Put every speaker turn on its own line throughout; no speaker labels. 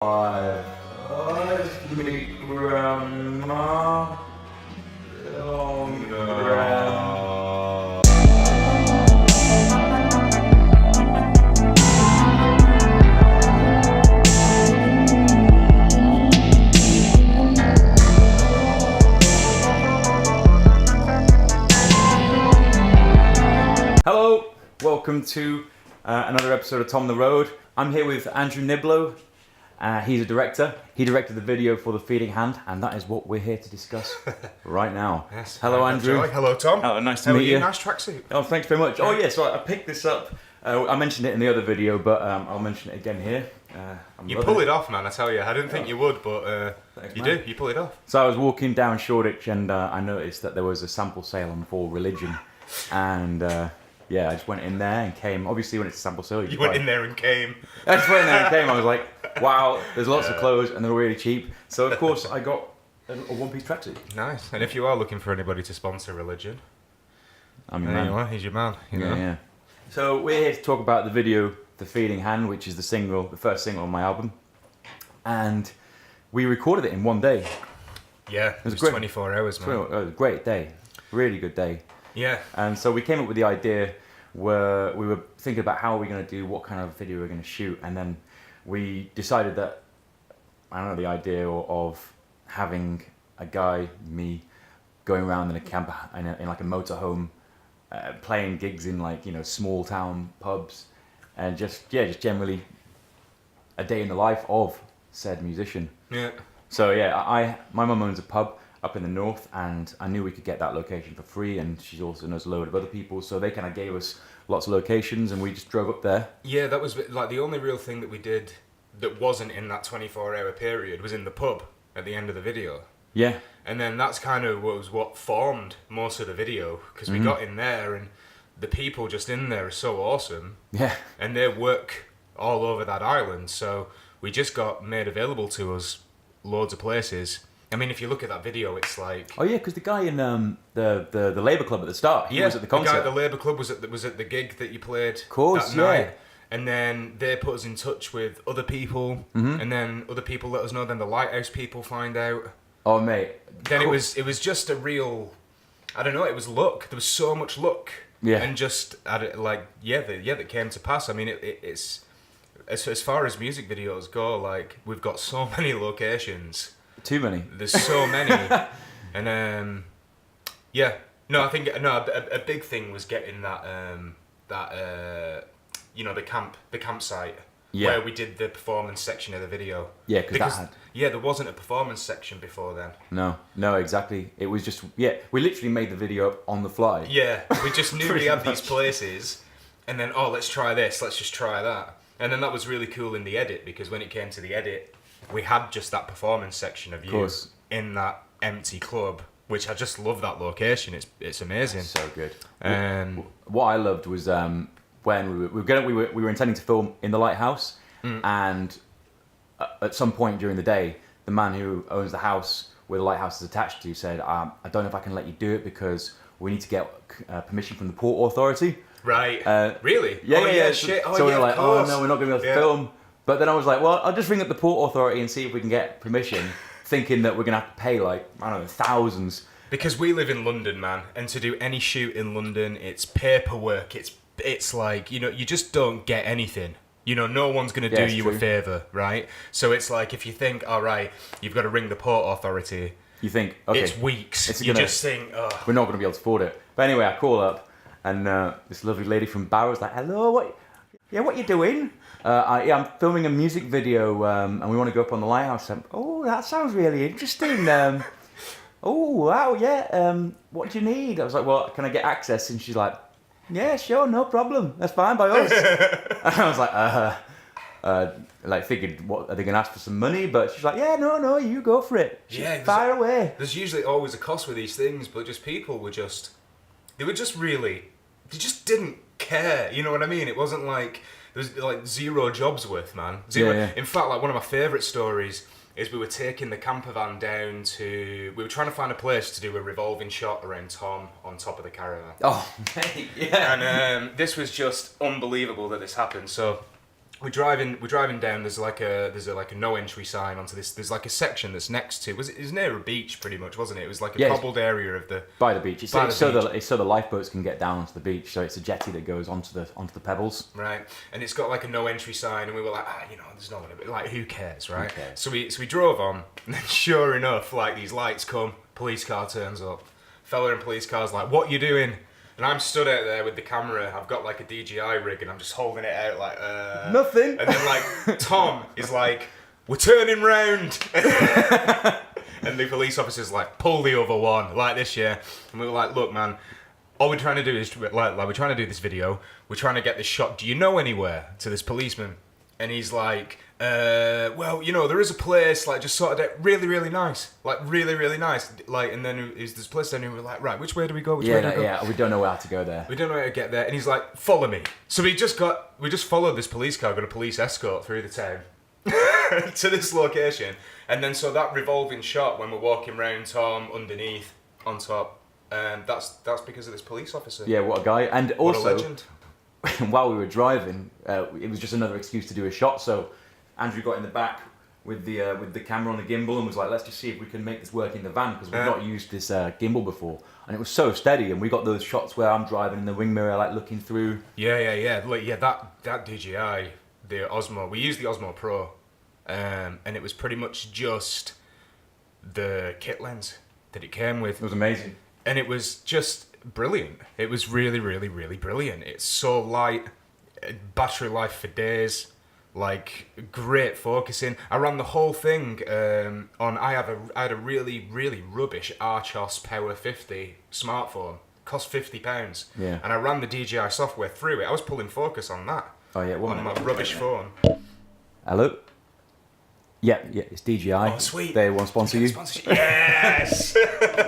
Ask me, Grandma. Oh, no. Hello, welcome to another episode of Tom the Road. I'm here with Andrew Niblo. He's a director. He directed the video for The Feeding Hand, and that is what we're here to discuss right now.
Yes.
Hello, Andrew.
Joy. Hello, Tom.
Oh, nice to
How
meet
are
you.
Nice tracksuit.
Oh, thanks very much. Oh, yeah, so I picked this up. I mentioned it in the other video, but I'll mention it again here.
You pull it off, man, I tell you. I didn't think you would, but
Thanks,
you
man.
do. You pull it off.
So I was walking down Shoreditch, and I noticed that there was a sample sale on For Religion, and yeah, I just went in there and came. Obviously, when it's a sample sale,
You went in there and came.
I just went in there and came. I was like, wow, there's lots of clothes and they're really cheap. So of course I got a one-piece tracksuit.
Nice. And if you are looking for anybody to sponsor Religion,
I'm your
there
man.
you are. He's your man. You know?
Yeah. So we're here to talk about the video, The Feeding Hand, which is the first single on my album. And we recorded it in one day.
Yeah, it was
great.
24 hours, man.
It was a great day. Really good day.
Yeah.
And so we came up with the idea where we were thinking about how we're going to do, what kind of video we're going to shoot. And then we decided that, I don't know, the idea of having a guy, me, going around in a camp, in like a motorhome, playing gigs in like, you know, small town pubs, and just generally a day in the life of said musician.
Yeah.
So yeah, my mum owns a pub up in the north, and I knew we could get that location for free, and she also knows a load of other people, so they kind of gave us lots of locations, and we just drove up there.
Yeah, that was like the only real thing that we did that wasn't in that 24-hour period was in the pub at the end of the video.
Yeah.
And then that's kind of what formed most of the video, because we got in there and the people just in there are so awesome.
Yeah.
And they work all over that island, so we just got made available to us loads of places. I mean, if you look at that video, it's like...
Oh yeah, because the guy in the Labour Club at the start, he was at the concert.
The guy at the Labour Club was at the gig that you played
Course,
that night. And then they put us in touch with other people, and then other people let us know. Then the Lighthouse people find out.
Oh mate.
Then it was just a real, I don't know. It was luck. There was so much luck.
Yeah.
And just that came to pass. I mean, it's as far as music videos go, like we've got so many locations.
Too many.
There's so many, and yeah. No, I think a big thing was getting that you know, the campsite where we did the performance section of the video.
Yeah,
because there wasn't a performance section before then.
No, exactly. It was just we literally made the video up on the fly.
Yeah, we just knew we had these places, and then let's try this, let's just try that, and then that was really cool in the edit, because when it came to the edit, we had just that performance section of you in that empty club, which I just love that location. It's amazing.
It's so good. What I loved was when we were intending to film in the lighthouse, and at some point during the day, the man who owns the house where the lighthouse is attached to said, "I don't know if I can let you do it because we need to get permission from the Port Authority."
Right. Really?
Yeah.
Shit.
So we were like,
of course.
"Oh no, we're not going to be able to film." But then I was like, well, I'll just ring up the Port Authority and see if we can get permission, thinking that we're going to have to pay like, I don't know, thousands.
Because we live in London, man, and to do any shoot in London, it's paperwork, it's like, you know, you just don't get anything. You know, no one's going to do you a favour, right? So it's like, if you think, all right, you've got to ring the Port Authority,
you think, okay,
it's weeks. Just think,
we're not going to be able to afford it. But anyway, I call up, and this lovely lady from Barrow's like, hello, what you doing? I'm filming a music video, and we want to go up on the lighthouse. Oh, that sounds really interesting. Oh, wow, yeah. What do you need? I was like, well, can I get access? And she's like, yeah, sure, no problem. That's fine by us. And I was like, thinking, what, are they going to ask for some money? But she's like, yeah, no, you go for it. Fire away.
There's usually always a cost with these things, but just people they just didn't care. You know what I mean? It wasn't like, there was like zero jobs worth, man. Zero.
Yeah.
In fact, like one of my favourite stories is we were taking the camper van down to... We were trying to find a place to do a revolving shot around Tom on top of the caravan.
Oh, mate, yeah.
And this was just unbelievable that this happened. So we're driving down. There's like a no entry sign onto this. There's like a section that's next to. It was near a beach, pretty much, wasn't it? It was like a cobbled area of the
by the beach. It's so the lifeboats can get down onto the beach. So it's a jetty that goes onto the pebbles.
Right, and it's got like a no entry sign, and we were like, there's no one. Like, who cares, right?
Who cares?
So we drove on, and then sure enough, like these lights come, police car turns up, fella in police car's like, what you doing? And I'm stood out there with the camera. I've got like a DJI rig, and I'm just holding it out like
nothing.
And then like Tom is like, we're turning round. And the police officer's like, pull the other one, like this, yeah. And we were like, look, man, all we're trying to do is like we're trying to do this video. We're trying to get this shot. Do you know anywhere? To this policeman, and he's like, well, there is a place like just sort of really, really nice, like really, really nice, like. And then is this place? And we were like, right, which way do we go? Which way do we go?
Yeah, we don't know how to go there.
We don't know how to get there. And he's like, follow me. So we just followed this police car, got a police escort through the town to this location. And then so that revolving shot when we're walking around Tom underneath on top, that's because of this police officer.
Yeah, what a guy. And also,
what a legend.
While we were driving, it was just another excuse to do a shot. So Andrew got in the back with the camera on the gimbal and was like, let's just see if we can make this work in the van, because we've not used this gimbal before. And it was so steady, and we got those shots where I'm driving in the wing mirror, like looking through.
Yeah. Like, that DJI, the Osmo, we used the Osmo Pro, and it was pretty much just the kit lens that it came with.
It was amazing.
And it was just brilliant. It was really, really, really brilliant. It's so light, battery life for days, like great focusing. I ran the whole thing on. I had a really, really rubbish Archos Power 50 smartphone. Cost £50.
Yeah.
And I ran the DJI software through it. I was pulling focus on that.
Oh yeah,
on my rubbish phone.
Hello. Yeah, it's DJI.
Oh, sweet.
They want to sponsor you.
Yes!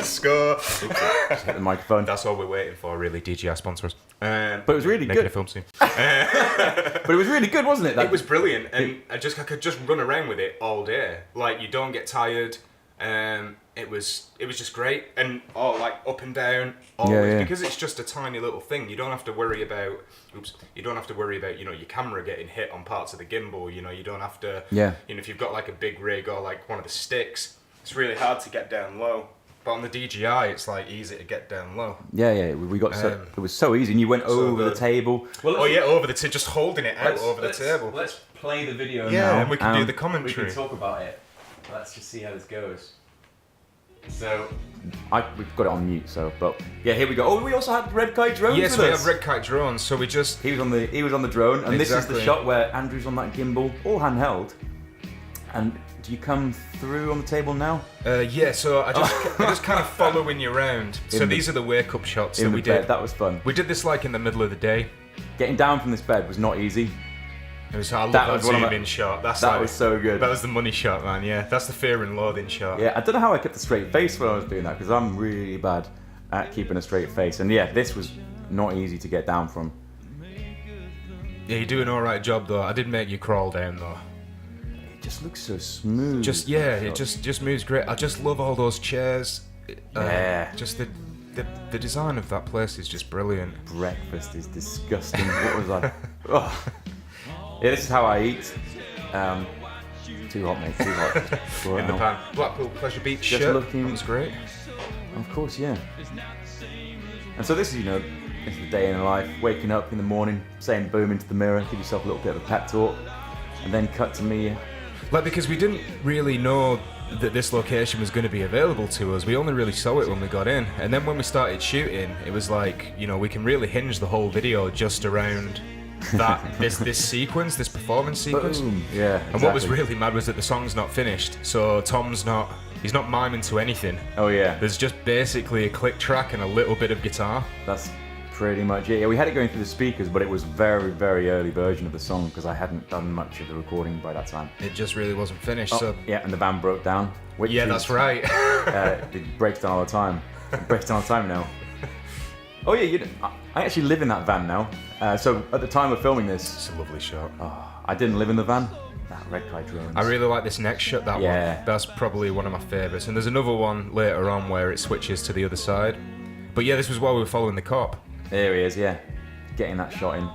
Score!
Just hit the microphone.
That's all we're waiting for, really, DJI sponsors.
But it was really
making
good.
a film soon.
But it was really good, wasn't it?
It was brilliant, and I could just run around with it all day. Like, you don't get tired. It was just great, and like up and down always, because it's just a tiny little thing. You don't have to worry about your camera getting hit on parts of the gimbal. You don't have to.
Yeah.
If you've got like a big rig or like one of the sticks, it's really hard to get down low. But on the DJI, it's like easy to get down low.
Yeah. We got it was so easy, and you went over the table.
Well, over the just holding it out over the table.
Let's play the video now.
Yeah, and we can do the commentary.
We can talk about it. Let's just see how this goes. So, we've got it on mute. But yeah, here we go. Oh, we also had Red Kite drones.
Yes,
with
we
us.
have Red Kite drones. So he was
on the drone, and this is the shot where Andrew's on that gimbal, all handheld. And do you come through on the table now?
Yeah. So I just kind of following you around. So these are the wake up shots that we did.
That was fun.
We did this like in the middle of the day.
Getting down from this bed was not easy.
It was. I love that zoom-in shot. That was
so good.
That was the money shot, man. Yeah, that's the fear and loathing shot.
Yeah, I don't know how I kept a straight face when I was doing that, because I'm really bad at keeping a straight face. And yeah, this was not easy to get down from.
Yeah, you're doing an alright job though. I did make you crawl down though.
It just looks so smooth.
It just moves great. I just love all those chairs. Just the design of that place is just brilliant.
Breakfast is disgusting. What was I? Oh. Yeah, this is how I eat. Too hot, mate. Too hot.
In the pan. Blackpool Pleasure Beach
just
shirt.
Looking...
That was great.
Of course, yeah. And so this is, this is the day in the life. Waking up in the morning, saying boom into the mirror, give yourself a little bit of a pep talk, and then cut to me.
Because we didn't really know that this location was going to be available to us. We only really saw it when we got in, and then when we started shooting, it was like, we can really hinge the whole video just around this sequence, this performance sequence.
Boom. Yeah.
Exactly. And what was really mad was that the song's not finished, so he's not miming to anything.
Oh yeah.
There's just basically a click track and a little bit of guitar.
That's pretty much it. Yeah, we had it going through the speakers, but it was very, very early version of the song because I hadn't done much of the recording by that time.
It just really wasn't finished. So
yeah, and the van broke down.
Yeah, that's right.
It breaks down all the time. It breaks down all the time now. Oh yeah, I actually live in that van now. So at the time of filming this,
it's a lovely shot.
I didn't live in the van. That Red Kite drones.
I really like this next shot. That one. That's probably one of my favourites. And there's another one later on where it switches to the other side. But yeah, this was while we were following the cop.
There he is. Yeah, getting that shot in.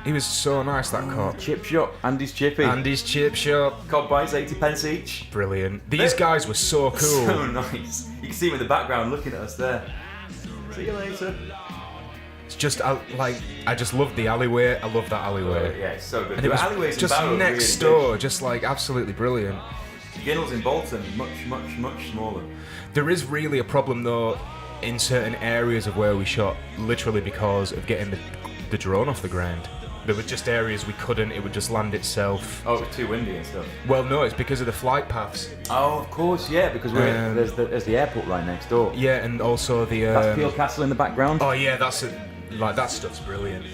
He was so nice, that cop.
Chip shop, Andy's Chippy.
Andy's Chip Shop.
Cob bites, 80p each.
Brilliant. These guys were so cool.
So nice. You can see him in the background looking at us there. See you later.
It's just, I just love the alleyway. I love that alleyway.
Yeah, it's so good.
And it was
alleyways
just
in Barrow
next
really
door, just like absolutely brilliant.
Ginnell's in Bolton, much smaller.
There is really a problem though in certain areas of where we shot, literally because of getting the drone off the ground. There were just areas we couldn't, it would just land itself.
Oh, it was too windy and stuff.
Well, no, it's because of the flight paths.
Oh, of course, yeah, because there's the airport right next door.
Yeah, and also the...
That's Peel Castle in the background.
Oh yeah, that stuff's brilliant.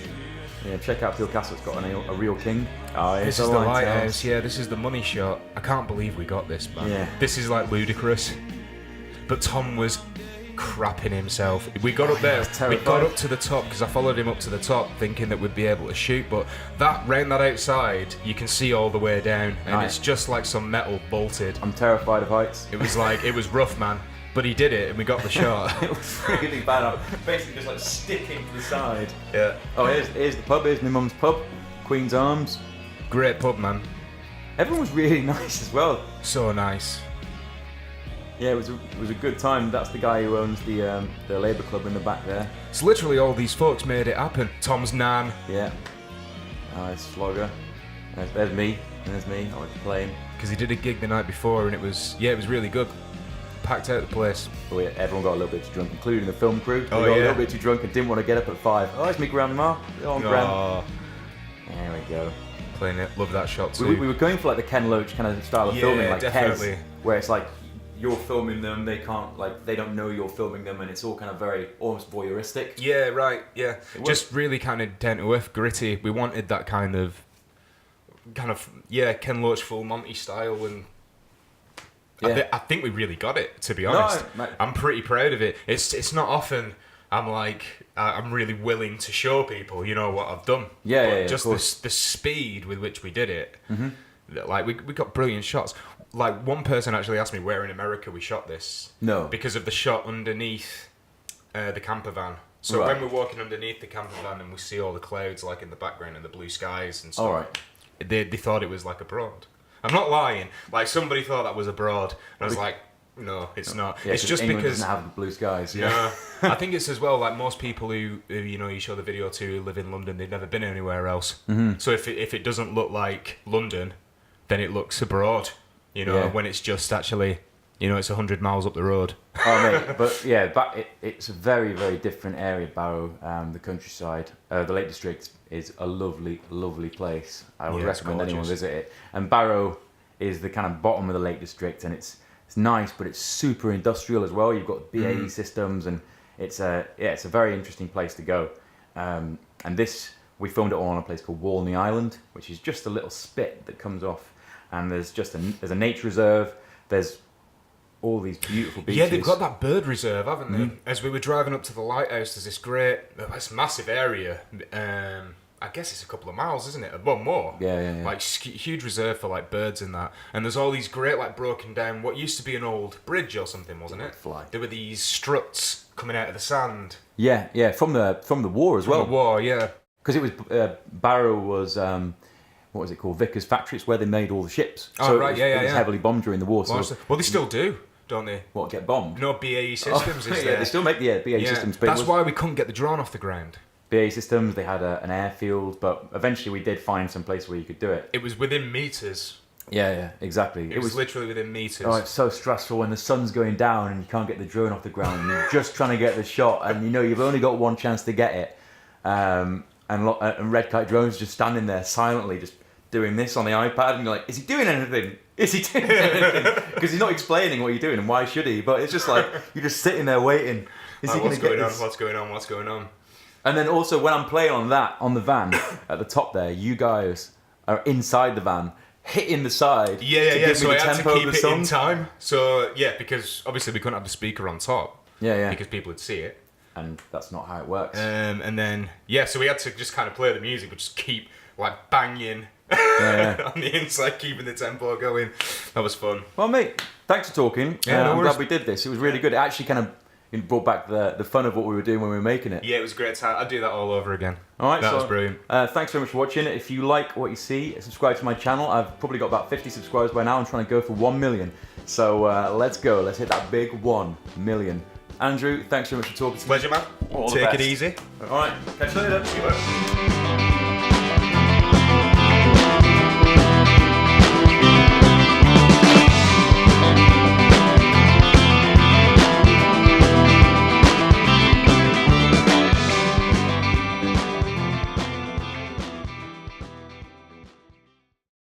Yeah, check out Peel Castle, it's got a real king. Oh,
this is the lighthouse, yeah, this is the money shot. I can't believe we got this, man.
Yeah.
This is like ludicrous. But Tom was crapping himself. We got up there, we got up to the top, because I followed him up to the top thinking that we'd be able to shoot, but round that outside, you can see all the way down, and it's just like some metal bolted.
I'm terrified of heights.
It was rough, man. But he did it, and we got the shot.
It was really bad. I'm basically just like sticking to the side.
Yeah.
Oh, here's the pub. Here's my mum's pub, Queen's Arms.
Great pub, man.
Everyone was really nice as well.
So nice.
Yeah, it was a good time. That's the guy who owns the Labour Club in the back there.
It's literally all these folks made it happen. Tom's nan.
Yeah. Nice Slogger. There's me. And there's me. I was playing.
Because he did a gig the night before, and it was really good. Packed out the place.
Oh yeah, everyone got a little bit too drunk, including the film crew. They got
yeah.
a little bit too drunk and didn't want to get up at 5. Oh, it's me grandma. Oh, I'm Gran.
Oh,
There we go.
playing it. Love that shot too.
We were going for like the Ken Loach kind of style of filming, like
definitely.
Kes, where it's like you're filming them, they don't know you're filming them, and it's all kind of very almost voyeuristic.
Yeah, right. Yeah, just really kind of down to earth, gritty. We wanted that kind of Ken Loach full Monty style, and
Yeah.
I think we really got it. To be honest, I'm pretty proud of it. It's not often I'm really willing to show people, what I've done.
Yeah,
just the speed with which we did it. Mm-hmm. Like we got brilliant shots. Like one person actually asked me where in America we shot this.
No.
Because of the shot underneath the camper van. So when we're walking underneath the camper van and we see all the clouds like in the background and the blue skies and stuff.
All right.
They thought it was like abroad. I'm not lying. Like somebody thought that was abroad. And I was like, no, it's not.
Yeah,
it's just
England
because
doesn't have the blue skies.
Yeah. I think it's as well like most people who you show the video to who live in London, they've never been anywhere else. Mm-hmm. So if it doesn't look like London, then it looks abroad. When it's just actually, it's 100 miles up the road.
Oh mate, but yeah, it's a very, very different area, Barrow, the countryside. The Lake District is a lovely, lovely place. I would recommend anyone visit it. And Barrow is the kind of bottom of the Lake District, and it's nice, but it's super industrial as well. You've got BAE systems, and it's a very interesting place to go. And we filmed it all on a place called Walney Island, which is just a little spit that comes off, and there's a nature reserve. There's all these beautiful beaches.
Yeah, they've got that bird reserve, haven't they? As we were driving up to the lighthouse, there's this massive area. I guess it's a couple of miles, isn't it? Well, more.
Yeah.
Like huge reserve for like birds and that. And there's all these great like broken down, what used to be an old bridge or something, wasn't it?
Fly.
There were these struts coming out of the sand.
Yeah, from the war as well.
From the war, yeah.
Because it was Barrow was what was it called? Vickers Factory. It's where they made all the ships.
Oh right,
it was heavily bombed during the war.
Well, they still do, don't they?
What, get bombed?
No, BAE Systems is there.
Yeah, they still make the BAE Systems. But
that's why we couldn't get the drone off the ground.
BAE Systems, they had an airfield, but eventually we did find some place where you could do it.
It was within meters.
Yeah, exactly.
It was literally within meters.
Oh, it's so stressful when the sun's going down and you can't get the drone off the ground and you're just trying to get the shot and you've only got one chance to get it. And Red Kite Drone's just standing there silently, just doing this on the iPad, and you're like, is he doing anything? Is he doing anything? Because he's not explaining what you're doing, and why should he? But it's just like, you're just sitting there waiting. Is he going to get this?
What's going on?
And then also, when I'm playing on the van, at the top there, you guys are inside the van, hitting the side.
Yeah. So I had to keep it in time. So, yeah, because obviously we couldn't have the speaker on top.
Yeah.
Because people would see it.
And that's not how it works.
And then, so we had to just kind of play the music, but just keep, like, banging on the inside, keeping the tempo going. That was fun.
Well, mate, thanks for talking.
Yeah, no
I'm
worries.
glad we did this. It was really good. It actually kind of It brought back the fun of what we were doing when we were making it.
Yeah, it was a great time. I'd do that all over again.
All right,
that was brilliant.
Thanks very much for watching. If you like what you see, subscribe to my channel. I've probably got about 50 subscribers by now. I'm trying to go for 1 million. So let's go. Let's hit that big 1 million. Andrew, thanks very much for talking to me.
Pleasure, man.
All the
Take
best.
it easy.
All right, catch you later.
See you later.